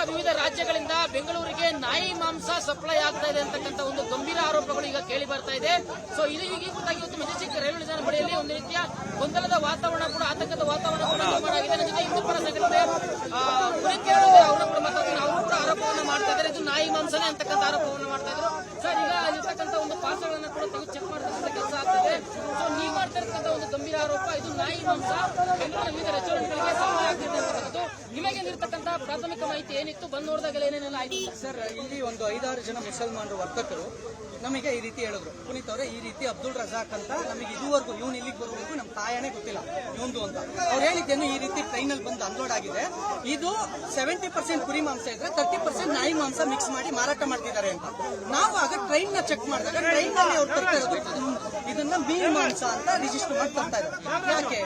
ವಿವಿಧ ರಾಜ್ಯಗಳಿಂದ ಬೆಂಗಳೂರಿಗೆ ನಾಯಿ ಮಾಂಸ ಸಪ್ಲೈ ಆಗ್ತಾ ಇದೆ ಅಂತಕ್ಕಂಥ ಒಂದು ಗಂಭೀರ ಆರೋಪಗಳು ಈಗ ಕೇಳಿ ಬರ್ತಾ ಇದೆ. ಸೊ ಇದು ಈಗ ಇವತ್ತು ಮೆಜೆಸ್ಟಿಕ್ ರೈಲ್ವೆ ನಿಲ್ದಾಣ ಬಳಿಯಲ್ಲಿ ಒಂದು ರೀತಿಯ ಗೊಂದಲದ ವಾತಾವರಣ ಕೂಡ, ಆತಂಕದ ವಾತಾವರಣ ಕೂಡ ನಿರ್ಮಾಣ ಆಗಿದೆ. ನನ್ನ ಜೊತೆ ಹಿಂದೂ ಪರ ಸಂಘಟನೆ ಅವರು ಕೂಡ ಮಾತಾಡ್ತಾರೆ, ಅವರು ಕೂಡ ಆರೋಪವನ್ನು ಮಾಡ್ತಾ ಇದ್ದಾರೆ. ಇದು ನಾಯಿ ಮಾಂಸನೇ ಅಂತಕ್ಕಂಥ ಆರೋಪವನ್ನು ಮಾಡ್ತಾ ಇದ್ರು. ಸರ್, ಈಗ ಅಲ್ಲಿರ್ತಕ್ಕಂಥ ಒಂದು ಪಾಸಗಳನ್ನು ಕೂಡ ತೆಗೆದು ಚೆಕ್ ಮಾಡತಕ್ಕಂಥ ಕೆಲಸ ಆಗ್ತದೆ. ಸೊ ನೀವು ಮಾಡ್ತಾ ಇರ್ತಕ್ಕಂಥ ಒಂದು ಗಂಭೀರ ಆರೋಪ, ಇದು ನಾಯಿ ಮಾಂಸ ವಿವಿಧ ರೆಸ್ಟೋರೆಂಟ್ಗಳಿಗೆ ಸಪ್ಲೈ ಆಗ್ತಿದೆ ಅಂತಕ್ಕಂಥದ್ದು. ನಿಮಗೆ ಇರ್ತಕ್ಕಂಥ ಪ್ರಾಥಮಿಕ ಮಾಹಿತಿ ಏನಿತ್ತು? ಬಂದು ನೋಡಿದಾಗ ಏನೇನೆಲ್ಲ ಆಯ್ತು? ಸರ್, ಇಲ್ಲಿ ಒಂದು 5-6 ಜನ ಮುಸಲ್ಮಾನರು ವರ್ತಕರು ನಮಗೆ ಈ ರೀತಿ ಹೇಳಿದ್ರು, ಪುನೀತ್ ಅವರೇ ಈ ರೀತಿ ಅಬ್ದುಲ್ ರಜಾಕ್ ಅಂತ ನಮಗೆ ಇದುವರೆಗೂ ಇವನು ಇಲ್ಲಿಗೆ ಬರುವವರೆಗೂ ನಮ್ಮ ತಾಯನೇ ಗೊತ್ತಿಲ್ಲ ಇವಂದು ಅಂತ. ಅವ್ರು ಹೇಳಿದ್ದೇನು, ಈ ರೀತಿ ಟ್ರೈನ್ ಅಲ್ಲಿ ಬಂದು ಅನ್ಲೋಡ್ ಆಗಿದೆ, ಇದು 70% ಕುರಿ ಮಾಂಸ ಇದ್ರೆ 30% ನಾಯಿ ಮಾಂಸ ಮಿಕ್ಸ್ ಮಾಡಿ ಮಾರಾಟ ಮಾಡ್ತಿದ್ದಾರೆ ಅಂತ. ನಾವು ಆಗ ಟ್ರೈನ್ ನ ಚೆಕ್ ಮಾಡಿದಾಗ ಟ್ರೈನ್ ನಲ್ಲಿ ಅವ್ರು ತರ್ತಾ ಇರೋದು ಇದನ್ನ ಮೀನ್ ಮಾಂಸ ಅಂತ ರಿಜಿಸ್ಟರ್ ಮಾಡಿ ತರ್ತಾ ಇದ್ದಾರೆ. ಯಾಕೆ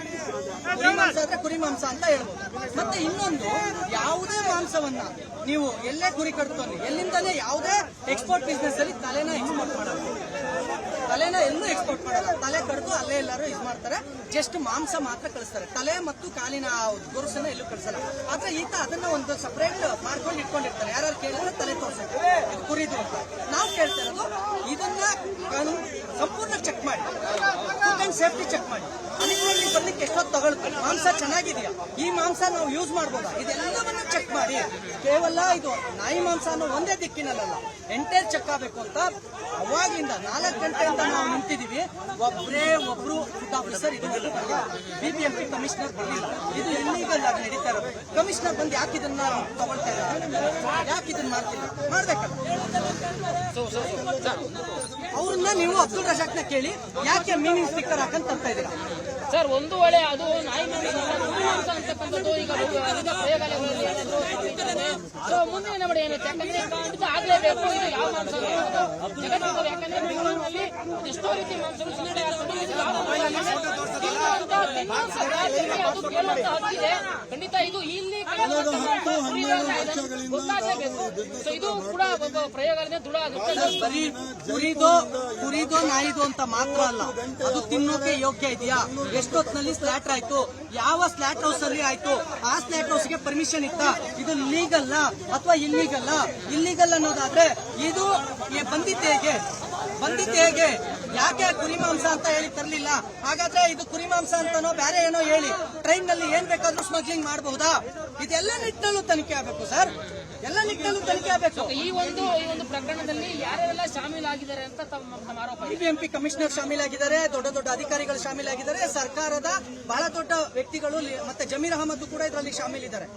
ಕುರಿ ಮಾಂಸ ಅಂದ್ರೆ ಕುರಿ ಮಾಂಸ ಅಂತ ಹೇಳ್ಬೋದು. ಮತ್ತೆ ಇನ್ನೊಂದು, ಯಾವುದೇ ಮಾಂಸವನ್ನ ನೀವು ಎಲ್ಲೇ ಕುರಿ ಕಡ್ಕೊಂಡು ಎಲ್ಲಿಂದಲೇ ಯಾವುದೇ ಎಕ್ಸ್ಪೋರ್ಟ್ ಬಿಸ್ನೆಸ್ ಅಲ್ಲಿ ತಲೆನ ಎಕ್ಸ್ಪೋರ್ಟ್ ಮಾಡಲ್ಲ, ತಲೆನ ಎಲ್ಲೂ ಎಕ್ಸ್ಪೋರ್ಟ್ ಮಾಡಲ್ಲ. ತಲೆ ಕಡ್ದು ಅಲ್ಲೇ ಎಲ್ಲರೂ ಇದು ಮಾಡ್ತಾರೆ, ಜಸ್ಟ್ ಮಾಂಸ ಮಾತ್ರ ಕಳಿಸ್ತಾರೆ. ತಲೆ ಮತ್ತು ಕಾಲಿನ ಗೊರಸನ್ನ ಎಲ್ಲೂ ಕಳಿಸಲ್ಲ. ಆದ್ರೆ ಈತ ಅದನ್ನ ಒಂದು ಸಪರೇಟ್ ಮಾಡ್ಕೊಂಡು ಇಟ್ಕೊಂಡಿರ್ತಾರೆ. ಯಾರು ಕೇಳಿದ್ರೆ ತಲೆ ತೋರ್ಸಕ್ಕೆ ಇದು ಕುರಿದು ಅಂತ. ನಾವು ಕೇಳ್ತಾ ಇರೋದು, ಇದನ್ನ ಸಂಪೂರ್ಣ ಚೆಕ್ ಮಾಡಿ, ಫುಡ್ ಅಂಡ್ ಸೇಫ್ಟಿ ಚೆಕ್ ಮಾಡಿ, ಅಲ್ಲಿಗೆ ಬರ್ಲಿಕ್ಕೆ ಎಷ್ಟೊತ್ತು ತಗೊಳ್ತಾರೆ, ಮಾಂಸ ಚೆನ್ನಾಗಿದೆಯಾ, ಈ ಮಾಂಸ ನಾವು ಯೂಸ್ ಮಾಡ್ಬೋದಾ, ಇದೆಲ್ಲವನ್ನ ಚೆಕ್ ಮಾಡಿ. ಕೇವಲ ಇದು ನಾಯಿ ಮಾಂಸ ಅನ್ನೋ ಒಂದೇ ದಿಕ್ಕಿನಲ್ಲ, ಎಂಟೈರ್ ಚೆಕ್ ಆಗಬೇಕು ಅಂತ ಅವಾಗಿಂದ 4 ಗಂಟೆಯಿಂದ ನಾವು ನಿಂತಿದೀವಿ. ಒಬ್ರು ಫುಡ್ ಆಫೀಸರ್ ಇದು BBMP ಕಮಿಷನರ್ ಬಂದಿಲ್ಲ. ಇದು ಇಲ್ಲೀಗಲ್ ಆಗಿ ನಡೀತಾ ಇರೋದು. ಕಮಿಷನರ್ ಬಂದು ಯಾಕೆ ಇದನ್ನ ತಗೊಳ್ತಾ ಇದ್ದಾರೆ, ಯಾಕೆ ಇದನ್ನ ಮಾಡ್ತಿಲ್ಲ, ಮಾಡ್ಬೇಕಲ್ಲ. ಅವ್ರನ್ನ ನೀವು ಅಬ್ದುಲ್ ರಜಾಕ್ನ ಕೇಳಿ ಯಾಕೆ ಮೀನಿಂಗ್ ಸ್ಟಿಕ್ಕರ್ ಹಾಕಂತ ತರ್ತಾ ಇದ್ದೀರಾ? ಸರ್, ಒಂದು ವೇಳೆ ಅದು ನಾಯಿ ಮಾಂಸ ಅಂತಕ್ಕಂಥದ್ದು ಈಗ ಪ್ರಯೋಗಾಲಯಗಳಲ್ಲಿ ಸೊ ಮುಂದಿನ ನಡೆ ಏನಿದೆ, ಯಾಕಂದ್ರೆ ಆಗ್ಲೇಬೇಕು ಇದು ಯಾವ ಮಾಂಸ ಜಗತ್ತಿನಲ್ಲಿ. ಯಾಕಂದ್ರೆ ಬೆಂಗಳೂರಿನಲ್ಲಿ ಎಷ್ಟೋ ರೀತಿ ಮಾಂಸಗಳು ಸಪ್ಲೈ ಅದು ಕೇಳುವಂತ ಹಕ್ಕಿದೆ. ಖಂಡಿತ ಇದು ಇಲ್ಲಿ ಗೊತ್ತಾಗಲೇಬೇಕು. ಸೊ ಇದು ಕೂಡ ಒಬ್ಬ ಪ್ರಯೋಗಾಲಯ ದೃಢ ಆಗುತ್ತೆ. ಕುರಿದು ನಾಯಿದು ಅಂತ ಮಾತ್ರ ಅಲ್ಲ, ಅದು ತಿನ್ನೋಕೆ ಯೋಗ್ಯ ಇದೆಯಾ, ಎಷ್ಟೊತ್ತಿನಲ್ಲಿ ಸ್ಲಾಟರ್ ಆಯ್ತು, ಯಾವ ಸ್ಲಾಟ್ ಹೌಸ್ ಅಲ್ಲಿ ಆಯ್ತು, ಆ ಸ್ಲಾಟ್ ಹೌಸ್ ಗೆ ಪರ್ಮಿಷನ್ ಇತ್ತ, ಇದು ಲೀಗಲ್ ಅಥವಾ ಇಲ್ಲಿಗಲ್ ಅನ್ನೋದಾದ್ರೆ ಇದು ಬಂದಿತ್ತು ಹೇಗೆ, ಯಾಕೆ ಕುರಿ ಮಾಂಸ ಅಂತ ಹೇಳಿ ತರಲಿಲ್ಲ? ಹಾಗಾದ್ರೆ ಇದು ಕುರಿ ಮಾಂಸ ಅಂತನೋ ಬೇರೆ ಏನೋ ಹೇಳಿ ಟ್ರೈನ್ ನಲ್ಲಿ ಏನ್ ಬೇಕಾದ್ರೂ ಸ್ಮಗ್ಲಿಂಗ್ ಮಾಡಬಹುದಾ? ಇದೆಲ್ಲ ನಿಟ್ಟಿನಲ್ಲೂ ತನಿಖೆ ಆಗಬೇಕು ಸರ್, ಎಲ್ಲ ನಿಟ್ಟಿನಲ್ಲೂ ತನಿಖೆ ಆಗಬೇಕು. ಈ ಒಂದು ಪ್ರಕರಣದಲ್ಲಿ ಯಾರೆಲ್ಲ ಶಾಮೀಲಾಗಿದ್ದಾರೆ ಅಂತ ತಮ್ಮ ಆರೋಪ? BBMP ಕಮಿಷನರ್ ಶಾಮೀಲಾಗಿದ್ದಾರೆ, ದೊಡ್ಡ ಅಧಿಕಾರಿಗಳು ಶಾಮೀಲಾಗಿದ್ದಾರೆ, ಸರ್ಕಾರದ ಬಹಳ ದೊಡ್ಡ ವ್ಯಕ್ತಿಗಳು, ಮತ್ತೆ ಜಮೀರ್ ಅಹಮದ್ ಕೂಡ ಇದರಲ್ಲಿ ಶಾಮೀಲಿದ್ದಾರೆ.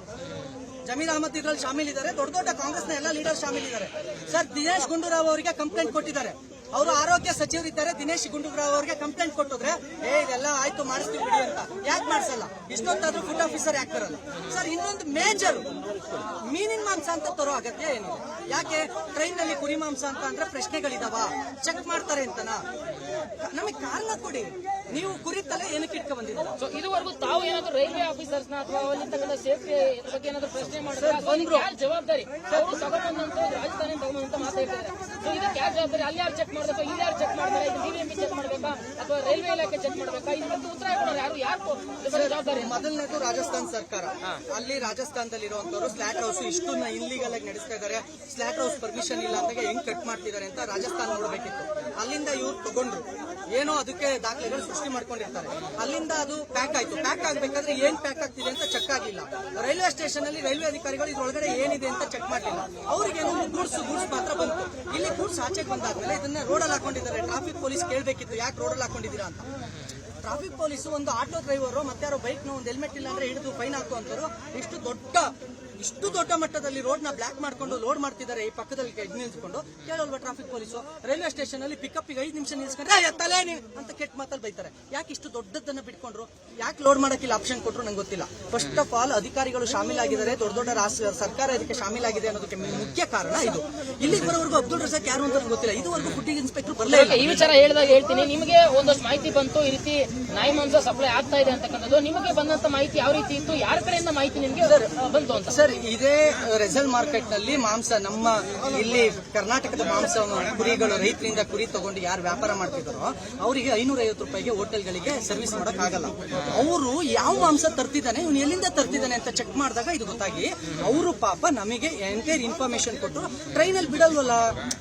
ದೊಡ್ಡ ಕಾಂಗ್ರೆಸ್ನ ಎಲ್ಲ ಲೀಡರ್ ಶಾಮೀಲಿದ್ದಾರೆ. ಸರ್, ದಿನೇಶ್ ಗುಂಡೂರಾವ್ ಅವರಿಗೆ ಕಂಪ್ಲೇಂಟ್ ಕೊಟ್ಟಿದ್ದಾರೆ. ಅವರು ಆರೋಗ್ಯ ಸಚಿವರಿದ್ದಾರೆ. ದಿನೇಶ್ ಗುಂಡೂರಾವ್ ಅವರಿಗೆ ಕಂಪ್ಲೇಂಟ್ ಕೊಟ್ಟಿದ್ರೆ ಇದೆಲ್ಲ ಆಯ್ತು ಮಾಡಿಸ್ತೀವಿ ಬಿಡಿ ಅಂತ. ಯಾಕೆ ಮಾಡಿಸಲ್ಲ? ಇಷ್ಟೊತ್ತಾದ್ರೂ ಫುಡ್ ಆಫೀಸರ್ ಯಾಕೆ ಬರಲ್ಲ? ಸರ್, ಇನ್ನೊಂದು ಮೇಜರ್ ಮೀನಿನ ಮಾಂಸ ಅಂತ ತರೋ ಅಗತ್ಯ ಏನಿದೆ? ಯಾಕೆ ಟ್ರೈನ್ ನಲ್ಲಿ ಕುರಿ ಮಾಂಸ ಅಂತ ಅಂದ್ರೆ ಪ್ರಶ್ನೆಗಳಿದಾವ, ಚೆಕ್ ಮಾಡ್ತಾರೆ ಅಂತನಾ? ನಮಗೆ ಕಾರಣ ಕೊಡಿ. ನೀವು ಕುರಿ ತಲೆ ಏನಕ್ಕೆ ಇಟ್ಕೊ ಬಂದಿದ್ದೀರಾ? ಸೊ ಇದುವರೆಗೂ ತಾವು ಏನಾದ್ರು ರೈಲ್ವೆ ಆಫೀಸರ್ಸ್ ಅಥವಾ ಅಲ್ಲಿರ್ತಕ್ಕಂಥ ಸೇಫ್ಟಿ ಬಗ್ಗೆ ಏನಾದ್ರು ಪ್ರಶ್ನೆ ಮಾಡಿದ್ರೆ ಯಾರು ಜವಾಬ್ದಾರಿ? ಅವರು ತಗೊಂಡಂತ ರಾಜಧಾನಿ ತಗೊಂಡಂತ ಮಾತಾಡ್ತಾರೆ. ಸೊ ಇದಕ್ಕೆ ಯಾರು ಜವಾಬ್ದಾರಿ? ಅಲ್ಲಿ ಯಾರು ಚೆಕ್ ಮಾಡಬೇಕು, ಇಲ್ಲಿ ಯಾರು ಚೆಕ್ ಮಾಡ್ತಾರೆ? ಇದು BBMP ಚೆಕ್ ಮಾಡಬೇಕಾ ಅಥವಾ ರೈಲ್ವೆ ಇಲಾಖೆ ಚೆಕ್ ಮಾಡಬೇಕಾ? ಇದಕ್ಕೆ ಉತ್ತರ ಕೊಡೋರು ಯಾರು ಜವಾಬ್ದಾರಿ? ಮೊದಲನೇದು ರಾಜಸ್ಥಾನ್ ಸರ್ಕಾರ. ಅಲ್ಲಿ ರಾಜಸ್ಥಾನದಲ್ಲಿರುವಂತವರು ಸ್ಲಾಟ್ ಹೌಸ್ ಇಷ್ಟನ್ನ ಇಲ್ಲಿಗಲ್ ಆಗಿ ನಡೆಸ್ತಾ ಇದ್ದಾರೆ. ಸ್ಲಾಟ್ ಹೌಸ್ ಪರ್ಮಿಷನ್ ಇಲ್ಲ ಅಂದಾಗ ಹೆಂಗ್ ಕಟ್ ಮಾಡ್ತಿದ್ದಾರೆ ಅಂತ ರಾಜಸ್ಥಾನ ನೋಡಬೇಕಿತ್ತು. ಅಲ್ಲಿಂದ ಇವ್ರು ತಗೊಂಡ್ರು, ಏನೋ ಅದಕ್ಕೆ ದಾಖಲೆಗಳು ಸೃಷ್ಟಿ ಮಾಡ್ಕೊಂಡಿರ್ತಾರೆ. ಅಲ್ಲಿಂದ ಅದು ಪ್ಯಾಕ್ ಆಯ್ತು. ಪ್ಯಾಕ್ ಆಗ್ಬೇಕಾದ್ರೆ ಏನ್ ಪ್ಯಾಕ್ ಆಗ್ತಿದೆ ಅಂತ ಚೆಕ್ ಆಗಿಲ್ಲ. ರೈಲ್ವೆ ಸ್ಟೇಷನ್ ಅಲ್ಲಿ ರೈಲ್ವೆ ಅಧಿಕಾರಿಗಳು ಇದ್ರೊಳಗಡೆ ಏನಿದೆ ಅಂತ ಚೆಕ್ ಮಾಡಲಿಲ್ಲ. ಅವ್ರಿಗೆ ಗೂಡ್ಸ್ ಮಾತ್ರ ಬಂತು. ಇಲ್ಲಿ ಗೂಡ್ಸ್ ಆಚೆಗೆ ಬಂದಾದ್ಮೇಲೆ ಇದನ್ನ ರೋಡಲ್ಲಿ ಹಾಕೊಂಡಿದ್ದಾರೆ. ಟ್ರಾಫಿಕ್ ಪೊಲೀಸ್ ಕೇಳಬೇಕಿತ್ತು, ಯಾಕೆ ರೋಡಲ್ಲಿ ಹಾಕೊಂಡಿದ್ದೀರಾ ಅಂತ. ಟ್ರಾಫಿಕ್ ಪೊಲೀಸ್ ಒಂದು ಆಟೋ ಡ್ರೈವರ್ ಮತ್ತೆ ಯಾರೋ ಬೈಕ್ ನ ಒಂದು ಹೆಲ್ಮೆಟ್ ಇಲ್ಲ ಅಂದ್ರೆ ಹಿಡಿದು ಫೈನ್ ಹಾಕುವಂತರು ಇಷ್ಟು ದೊಡ್ಡ ಮಟ್ಟದಲ್ಲಿ ರೋಡ್ ನ ಬ್ಲಾಕ್ ಮಾಡ್ಕೊಂಡು ಲೋಡ್ ಮಾಡ್ತಿದ್ದಾರೆ. ಈ ಪಕ್ಕದಲ್ಲಿ ನಿಲ್ಸ್ಕೊಂಡು ಕೇಳಲ್ವಾ ಟ್ರಾಫಿಕ್ ಪೊಲೀಸು? ರೈಲ್ವೆ ಸ್ಟೇಷನ್ ಅಲ್ಲಿ ಪಿಕಪ್ 5 ನಿಮಿಷ ನಿಲ್ಸ್ಕೊಂಡ್ರೆ ತಲೆ ಅಂತ ಕೆಟ್ಟ ಮಾತಲ್ಲಿ ಬೈತಾರೆ. ಯಾಕೆ ಇಷ್ಟು ದೊಡ್ಡದನ್ನ ಬಿಟ್ಕೊಂಡ್ರು? ಯಾಕೆ ಲೋಡ್ ಮಾಡಕ್ಕಿಲ್ಲ ಆಪ್ಷನ್ ಕೊಟ್ರು ನಂಗೆ ಗೊತ್ತಿಲ್ಲ. ಫಸ್ಟ್ ಆಫ್ ಆಲ್ ಅಧಿಕಾರಿಗಳು ಶಾಮೀಲಾಗಿದ್ದಾರೆ, ದೊಡ್ಡ ಸರ್ಕಾರ ಇದಕ್ಕೆ ಶಾಮೀಲಾಗಿದೆ ಅನ್ನೋದಕ್ಕೆ ಮುಖ್ಯ ಕಾರಣ ಇದು. ಇಲ್ಲಿ ಬರೋವರೆಗೂ ಅಬ್ದುಲ್ ರಜಾಕ್ ಯಾರು ಅಂತ ನಂಗೆ ಗೊತ್ತಿಲ್ಲ. ಇದುವರೆಗೂ ಫುಡ್ ಇನ್ಸ್ಪೆಕ್ಟರ್ ಬರಲೇ ಇಲ್ಲ. ಈ ವಿಚಾರ ಹೇಳಿದಾಗ ಹೇಳ್ತೀನಿ, ನಿಮಗೆ ಒಂದಷ್ಟು ಮಾಹಿತಿ ಬಂತು ಈ ರೀತಿ ನಾಯಿ ಮಾಂಸ ಸಪ್ಲೈ ಆಗ್ತಾ ಇದೆ ಅಂತಕ್ಕಂಥದ್ದು. ನಿಮಗೆ ಬಂದಂತ ಮಾಹಿತಿ ಯಾವ ರೀತಿ ಇತ್ತು, ಯಾರ ಕಡೆಯಿಂದ ಮಾಹಿತಿ ನಿಮಗೆ ಬಂತು ಅಂತ? ಸರ್, ಇದೇ ರೆಸಲ್ ಮಾರ್ಕೆಟ್ ನಲ್ಲಿ ಮಾಂಸ ನಮ್ಮ ಇಲ್ಲಿ ಕರ್ನಾಟಕದ ಮಾಂಸ ಕುರಿಗಳು ರೈತರಿಂದ ಕುರಿ ತಗೊಂಡು ಯಾರು ವ್ಯಾಪಾರ ಮಾಡ್ತಿದಾರೋ ಅವರಿಗೆ 550 ರೂಪಾಯಿಗೆ ಹೋಟೆಲ್ಗಳಿಗೆ ಸರ್ವಿಸ್ ಮಾಡಕ್ ಆಗಲ್ಲ. ಅವರು ಯಾವ ಮಾಂಸ ತರ್ತಿದ್ದಾನೆ, ಇವ್ನು ಎಲ್ಲಿಂದ ತರ್ತಿದ್ದಾನೆ ಅಂತ ಚೆಕ್ ಮಾಡಿದಾಗ ಇದು ಗೊತ್ತಾಗಿ ಅವರು ಪಾಪ ನಮಗೆ ಎಂಟೈರ್ ಇನ್ಫಾರ್ಮೇಶನ್ ಕೊಟ್ಟು ಟ್ರೈನಲ್ಲಿ ಬಿಡಲ್ವಲ್ಲ.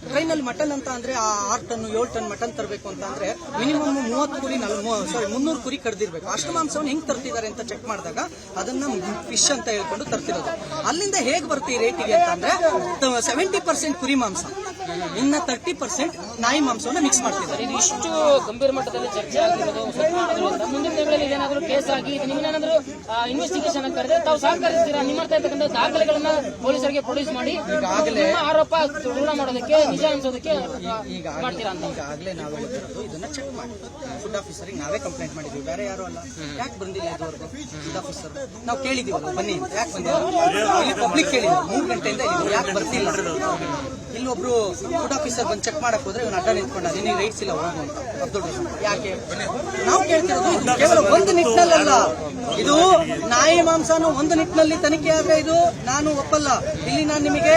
ಟ್ರೈನಲ್ಲಿ ಮಟನ್ ಅಂತ ಅಂದ್ರೆ 6 ಟನ್ 7 ಟನ್ ಮಟನ್ ತರಬೇಕು ಅಂತ ಅಂದ್ರೆ ಮಿನಿಮಮ್ 30 ಕುರಿ 300 ಕುರಿ ಕಡ್ದಿರ್ಬೇಕು. ಅಷ್ಟು ಮಾಂಸವನ್ನು ಹೆಂಗ್ ತರ್ತಿದ್ದಾರೆ ಅಂತ ಚೆಕ್ ಮಾಡಿದಾಗ ಅದನ್ನ ಫಿಶ್ ಅಂತ ಹೇಳ್ಕೊಂಡು ತರ್ತಿರೋದು. ಅಲ್ಲಿಂದ ಹೇಗ್ ಬರುತ್ತೆ ಈ ರೇಟಿಗೆ ಅಂತಂದ್ರೆ 70% ಕುರಿ ಮಾಂಸ, ಇನ್ನ 30% ನಾಯಿ ಮಾಂಸವನ್ನ ಮಿಕ್ಸ್ ಮಾಡ್ತಿದ್ದಾರೆ. ಇದು ಇಷ್ಟು ಗಂಭೀರ ಮಟ್ಟದಲ್ಲಿ ಚರ್ಚೆ ಆಗಿರೋದು ಮುಂದಿನ ದಿನಗಳಲ್ಲಿ ಏನಾದರೂ ಕೇಸ್ ಆಗಿ ನಿಮ್ಮನ್ನೇನಾದ್ರೂ ಇನ್ವೆಸ್ಟಿಗೇಷನ್ ಕರೆದ್ರೆ ತಾವು ಸಹಕರಿಸ್ತೀರಾ? ನಿಮ್ಮ ಇರ್ತಕ್ಕಂಥ ದಾಖಲೆಗಳನ್ನ ಪೊಲೀಸರಿಗೆ ಪ್ರೊಡ್ಯೂಸ್ ಮಾಡಿ ನಿಮ್ಮ ಆರೋಪ ದೃಢ ಮಾಡೋದಕ್ಕೆ, ನಿಜ ಅನ್ಸೋದಕ್ಕೆ ಮಾಡ್ತೀರಾ ಅಂತ? ಈಗಾಗಲೇ ನಾವು ಹೇಳ್ತಿರೋದು ಇದನ್ನ ಚೆಕ್ ಮಾಡಿ ಫುಡ್ ಆಫೀಸರ್ಗೆ ನಾವೇ ಕಂಪ್ಲೇಂಟ್ ಮಾಡಿದ್ವಿ, ಬೇರೆ ಯಾರು ಅಲ್ಲ. ಯಾಕೆ ಬಂದಿಲ್ಲ ಇದುವರೆಗೂ ಫುಡ್ ಆಫೀಸರ್? ನಾವು ಕೇಳಿದೀವಲ್ಲ ಬನ್ನಿ, ಯಾಕೆ ಬಂದಿಲ್ಲ? ಇಲ್ಲಿ ಪಬ್ಲಿಕ್ ಕೇಳಿದ್ವಿ 3 ಗಂಟೆಯಿಂದ ಯಾಕೆ ಬರ್ತಿಲ್ಲ. ಇಲ್ಲೊಬ್ರು ಫುಡ್ ಆಫೀಸರ್ ಬಂದು ಚೆಕ್ ಮಾಡಕ್ ಹೋದ್ರೆ ಇವ್ನು ಅಡ್ಡ ನಿಂತ್ಕೊಂಡ, ನಿನಗೆ ರೈಟ್ಸ್ ಇಲ್ಲ ಹೋಗು ಅಂತ. ಅಬ್ದುಲ್ ರಜಾಕ್ ಯಾಕೆ? ನಾವು ಕೇಳ್ತಿರೋದು ಇದು ಕೇವಲ ಒಂದು ನಿಟ್ಟಿನಲ್ಲ, ಇದು ನಾಯಿ ಮಾಂಸನು ಒಂದು ನಿಟ್ಟಿನಲ್ಲಿ ತನಿಖೆ ಆದ್ರೆ ಇದು ನಾನು ಒಪ್ಪಲ್ಲ. ಇಲ್ಲಿ ನಾನು ನಿಮಗೆ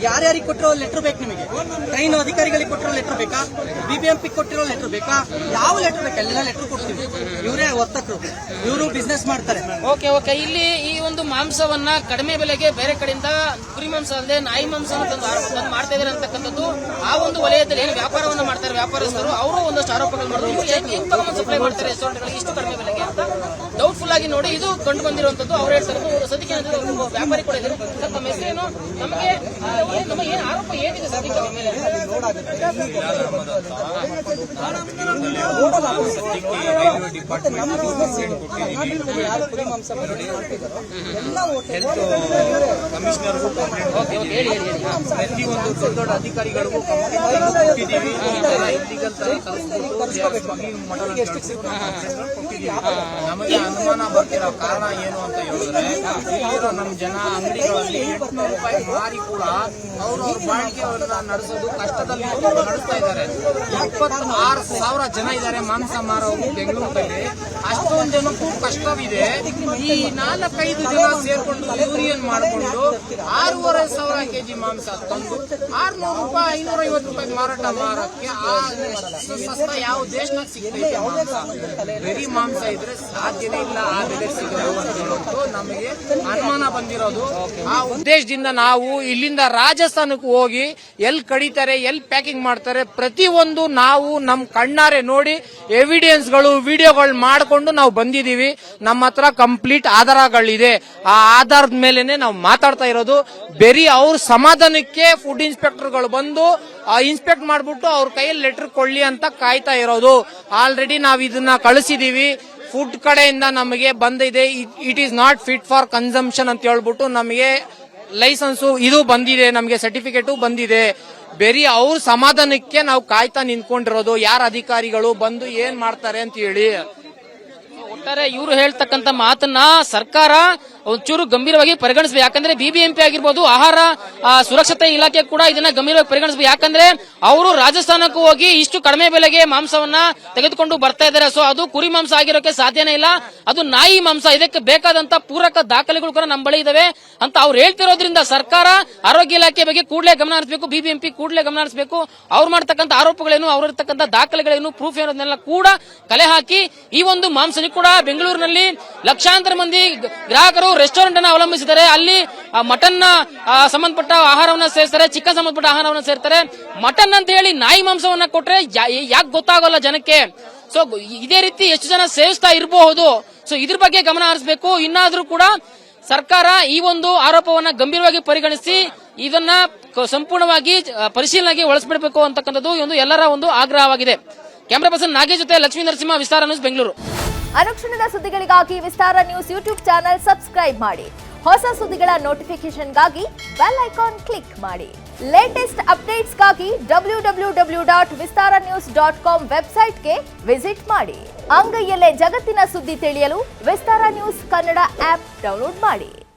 ಯಾರ್ಯಾರಿಗೆ ಕೊಟ್ಟಿರೋ ಲೆಟರ್ ಬೇಕು, ನಿಮಗೆ ಟ್ರೈನ್ ಅಧಿಕಾರಿಗಳಿಗೆ ಕೊಟ್ಟಿರೋ ಲೆಟರ್ ಬೇಕಾ, BBMP ಕೊಟ್ಟಿರೋ ಲೆಟರ್ ಬೇಕಾ, ಯಾವ ಲೆಟರ್ ಬೇಕಾ ಎಲ್ಲ ಲೆಟರ್ ಕೊಡ್ತೀವಿ. ಇವರೇ ವರ್ತಕರು, ಇವರು ಬಿಸ್ನೆಸ್ ಮಾಡ್ತಾರೆ. ಓಕೆ. ಇಲ್ಲಿ ಈ ಒಂದು ಮಾಂಸವನ್ನ ಕಡಿಮೆ ಬೆಲೆಗೆ ಬೇರೆ ಕಡೆಯಿಂದ ಕುರಿ ಮಾಂಸ ಅಲ್ಲದೆ ನಾಯಿ ಮಾಂಸ ತಂದು ಮಾಡ್ತಾ ಇದ್ದಾರೆ ಅಂತಕ್ಕಂಥದ್ದು ಆ ಒಂದು ವಲಯದಲ್ಲಿ ಏನು ವ್ಯಾಪಾರವನ್ನ ಮಾಡ್ತಾರೆ ವ್ಯಾಪಾರಸ್ಥರು, ಅವರು ಒಂದಷ್ಟು ಆರೋಪಗಳು ಮಾಡಿದ್ರು. ಸಪ್ಲೈ ಮಾಡ್ತಾರೆ ರೆಸ್ಟೋರೆಂಟ್ಗಳಿಗೆ ಇಷ್ಟು ಕಡಿಮೆ ಬೆಲೆಗೆ ಅಂತ ಡೌಟ್ಫುಲ್ ಆಗಿ ನೋಡಿ ಇದು ಕಂಡು ಬಂದಿರುವಂತದ್ದು. ಅವ್ರು ಹೇಳ್ತಾರೆ ಸದ್ಯಕ್ಕೆ ವ್ಯಾಪಾರಿ ಕೂಡ ಇದ್ದಾರೆ. ನಮ್ಮ ಹೆಸರೇನು, ನಮಗೆ ಏನು ಆರೋಪ ಏನಿದೆ ಸದ್ಯಕ್ಕೆ ಮೇಲೆ ಕಮಿಷನರ್ಗೂ ಪ್ರತಿಯೊಂದು ದೊಡ್ಡ ದೊಡ್ಡ ಅಧಿಕಾರಿಗಳಿಗೂ ಕೊಟ್ಟಿದ್ದೀವಿ. ನಮಗೆ ಅನುಮಾನ ಬರ್ತಿರೋ ಕಾರಣ ಏನು ಅಂತ ಹೇಳಿದ್ರೆ, ಇಲ್ಲಿರೋ ನಮ್ಮ ಜನ ಅಂಗಡಿಗಳಲ್ಲಿ 800 ರೂಪಾಯಿ ಮಾರಿ ಕೂಡ ಅವ್ರ ಬಾಳಿಕೆ ಅವರನ್ನ ನಡೆಸೋದು ಕಷ್ಟದಲ್ಲಿ ನಡೆಸ್ತಾ ಇದ್ದಾರೆ. 26,000 ಜನ ಇದ್ದಾರೆ ಮಾಂಸ ಮಾರೋರು ಬೆಂಗಳೂರಲ್ಲಿ. ಅಷ್ಟೊಂದು ಜನಕ್ಕೂ ಕಷ್ಟವಿದೆ. ಈ 4-5 ಜನ ಸೇರ್ಕೊಂಡು ಯೂನಿಯನ್ ಮಾಡಿಕೊಂಡು 6,500 ಕೆಜಿ ಮಾಂಸ ತಂದು 600 ರೂಪಾಯಿ 550 ರೂಪಾಯಿ ಮಾರಾಟ ಮಾರಕ್ಕೆ ಸಸ್ತ ಯಾವ ದೇಶನಾಗ ಸಿಗ್ತೈತೆ ಮಾಂಸ? ಬರೀ ಮಾಂಸ ಇದ್ರೆ ಸಾಧ್ಯನೇ ಇಲ್ಲ ಆ ಬೆಲೆ ಸಿಗೋದು ಅಂತ ಹೇಳೋದು ನಮಗೆ ಅನುಮಾನ ಬಂದಿರೋದು. ಆ ಉದ್ದೇಶದಿಂದ ನಾವು ಇಲ್ಲಿಂದ ರಾಜಸ್ಥಾನಕ್ಕೆ ಹೋಗಿ ಎಲ್ಲಿ ಕಡಿತಾರೆ, ಎಲ್ಲಿ ಪ್ಯಾಕಿಂಗ್ ಮಾಡ್ತಾರೆ, ಪ್ರತಿಯೊಂದು ನಾವು ನಮ್ಮ ಕಣ್ಣಾರೆ ನೋಡಿ ಎವಿಡೆನ್ಸ್ಗಳು ವಿಡಿಯೋಗಳು ಮಾಡಿಕೊಂಡು ನಾವು ಬಂದಿದ್ದೀವಿ. ನಮ್ಮ ಹತ್ರ ಕಂಪ್ಲೀಟ್ ಆಧಾರಗಳಿದೆ. ಆ ಆಧಾರದ ಮೇಲೆನೆ ನಾವು ಮಾತಾಡ್ತಾ ಇರೋದು. ಬರೀ ಅವ್ರ ಸಮಾಧಾನಕ್ಕೆ ಫುಡ್ ಇನ್ಸ್ಪೆಕ್ಟರ್ಗಳು ಬಂದು ಇನ್ಸ್ಪೆಕ್ಟ್ ಮಾಡ್ಬಿಟ್ಟು ಅವ್ರ ಕೈಯಲ್ಲಿ ಲೆಟರ್ ಕೊಳ್ಳಿ ಅಂತ ಕಾಯ್ತಾ ಇರೋದು. ಆಲ್ರೆಡಿ ನಾವು ಇದನ್ನ ಕಳಿಸಿದೀವಿ. ಫುಡ್ ಕಡೆಯಿಂದ ನಮಗೆ ಬಂದಿದೆ, it is not fit for consumption ಅಂತ ಹೇಳ್ಬಿಟ್ಟು ನಮಗೆ ಲೈಸೆನ್ಸು ಇದು ಬಂದಿದೆ, ನಮಗೆ ಸರ್ಟಿಫಿಕೇಟು ಬಂದಿದೆ. ಬರೀ ಅವ್ರ ಸಮಾಧಾನಕ್ಕೆ ನಾವು ಕಾಯ್ತಾ ನಿಂತ್ಕೊಂಡಿರೋದು. ಯಾರ ಅಧಿಕಾರಿಗಳು ಬಂದು ಏನ್ ಮಾಡ್ತಾರೆ ಅಂತ ಹೇಳಿ. ಒಟ್ಟಾರೆ ಇವರು ಹೇಳ್ತಕ್ಕಂಥ ಮಾತನ್ನ ಸರ್ಕಾರ ಒಂಚೂರು ಗಂಭೀರವಾಗಿ ಪರಿಗಣಿಸಬೇಕು. ಯಾಕಂದ್ರೆ BBMP ಆಗಿರ್ಬೋದು, ಆಹಾರ ಸುರಕ್ಷತೆ ಇಲಾಖೆ ಕೂಡ ಇದನ್ನ ಗಂಭೀರವಾಗಿ ಪರಿಗಣಿಸಬೇಕು. ಯಾಕಂದ್ರೆ ಅವರು ರಾಜಸ್ಥಾನಕ್ಕೂ ಹೋಗಿ ಇಷ್ಟು ಕಡಿಮೆ ಬೆಲೆಗೆ ಮಾಂಸವನ್ನ ತೆಗೆದುಕೊಂಡು ಬರ್ತಾ ಇದ್ದಾರೆ. ಸೊ ಅದು ಕುರಿ ಮಾಂಸ ಆಗಿರೋಕೆ ಸಾಧ್ಯನೇ ಇಲ್ಲ, ಅದು ನಾಯಿ ಮಾಂಸ. ಇದಕ್ಕೆ ಬೇಕಾದಂತ ಪೂರಕ ದಾಖಲೆಗಳು ಕೂಡ ನಮ್ಮ ಬಳಿ ಇದಾವೆ ಅಂತ ಅವ್ರು ಹೇಳ್ತಿರೋದ್ರಿಂದ ಸರ್ಕಾರ ಆರೋಗ್ಯ ಇಲಾಖೆ ಬಗ್ಗೆ ಕೂಡಲೇ ಗಮನ ಹರಿಸಬೇಕು, BBMP ಕೂಡಲೇ ಗಮನ ಹರಿಸಬೇಕು. ಅವ್ರು ಮಾಡ್ತಕ್ಕಂಥ ಆರೋಪಗಳೇನು, ಅವ್ರ ಇರ್ತಕ್ಕಂಥ ದಾಖಲೆಗಳೇನು, ಪ್ರೂಫ್ ಏನೋದನ್ನೆಲ್ಲ ಕೂಡ ಕಲೆ ಹಾಕಿ ಈ ಒಂದು ಮಾಂಸನಿ ಕೂಡ ಬೆಂಗಳೂರಿನಲ್ಲಿ ಲಕ್ಷಾಂತರ ಮಂದಿ ಗ್ರಾಹಕರು ರೆಸ್ಟೋರೆಂಟ್ ಅನ್ನು ಅವಲಂಬಿಸಿದ್ದಾರೆ. ಅಲ್ಲಿ ಮಟನ್ ಸಂಬಂಧಪಟ್ಟ ಆಹಾರವನ್ನ ಸೇರಿಸ್ತಾರೆ, ಚಿಕನ್ ಸಂಬಂಧಪಟ್ಟ ಆಹಾರವನ್ನ ಸೇರ್ತಾರೆ. ಮಟನ್ ಅಂತ ಹೇಳಿ ನಾಯಿ ಮಾಂಸವನ್ನ ಕೊಟ್ರೆ ಯಾಕೆ ಗೊತ್ತಾಗೋಲ್ಲ ಜನಕ್ಕೆ? ಸೊ ಇದೇ ರೀತಿ ಎಷ್ಟು ಜನ ಸೇವಿಸ್ತಾ ಇರಬಹುದು. ಸೊ ಇದ್ರ ಬಗ್ಗೆ ಗಮನ ಹರಿಸಬೇಕು. ಇನ್ನಾದ್ರೂ ಕೂಡ ಸರ್ಕಾರ ಈ ಒಂದು ಆರೋಪವನ್ನ ಗಂಭೀರವಾಗಿ ಪರಿಗಣಿಸಿ ಇದನ್ನ ಸಂಪೂರ್ಣವಾಗಿ ಪರಿಶೀಲನೆಗೆ ಒಳಸ್ಬಿಡಬೇಕು ಅಂತಕ್ಕಂಥದ್ದು ಒಂದು ಎಲ್ಲರ ಒಂದು ಆಗ್ರಹವಾಗಿದೆ. ಕ್ಯಾಮರಾ ಪರ್ಸನ್ ನಾಗೇಶ್ ಜೊತೆ ಲಕ್ಷ್ಮೀ ನರಸಿಂಹ, ವಿಸ್ತಾರ ನ್ಯೂಸ್, ಬೆಂಗಳೂರು. ಅನುಕ್ಷಣದ ಸುದ್ದಿಗಳಿಗಾಗಿ ವಿಸ್ತಾರ ನ್ಯೂಸ್ ಯೂಟ್ಯೂಬ್ ಚಾನೆಲ್ ಸಬ್ಸ್ಕ್ರೈಬ್ ಮಾಡಿ. ಹೊಸ ಸುದ್ದಿಗಳ ನೋಟಿಫಿಕೇಶನ್ಗಾಗಿ ಬೆಲ್ ಐಕಾನ್ ಕ್ಲಿಕ್ ಮಾಡಿ. ಲೇಟೆಸ್ಟ್ ಅಪ್ಡೇಟ್ಸ್ಗಾಗಿ www.vistaranews.com ವೆಬ್ಸೈಟ್ಗೆ ವಿಸಿಟ್ ಮಾಡಿ. ಅಂಗೈಯಲ್ಲೇ ಜಗತ್ತಿನ ಸುದ್ದಿ ತಿಳಿಯಲು ವಿಸ್ತಾರ ನ್ಯೂಸ್ ಕನ್ನಡ ಆಪ್ ಡೌನ್ಲೋಡ್ ಮಾಡಿ.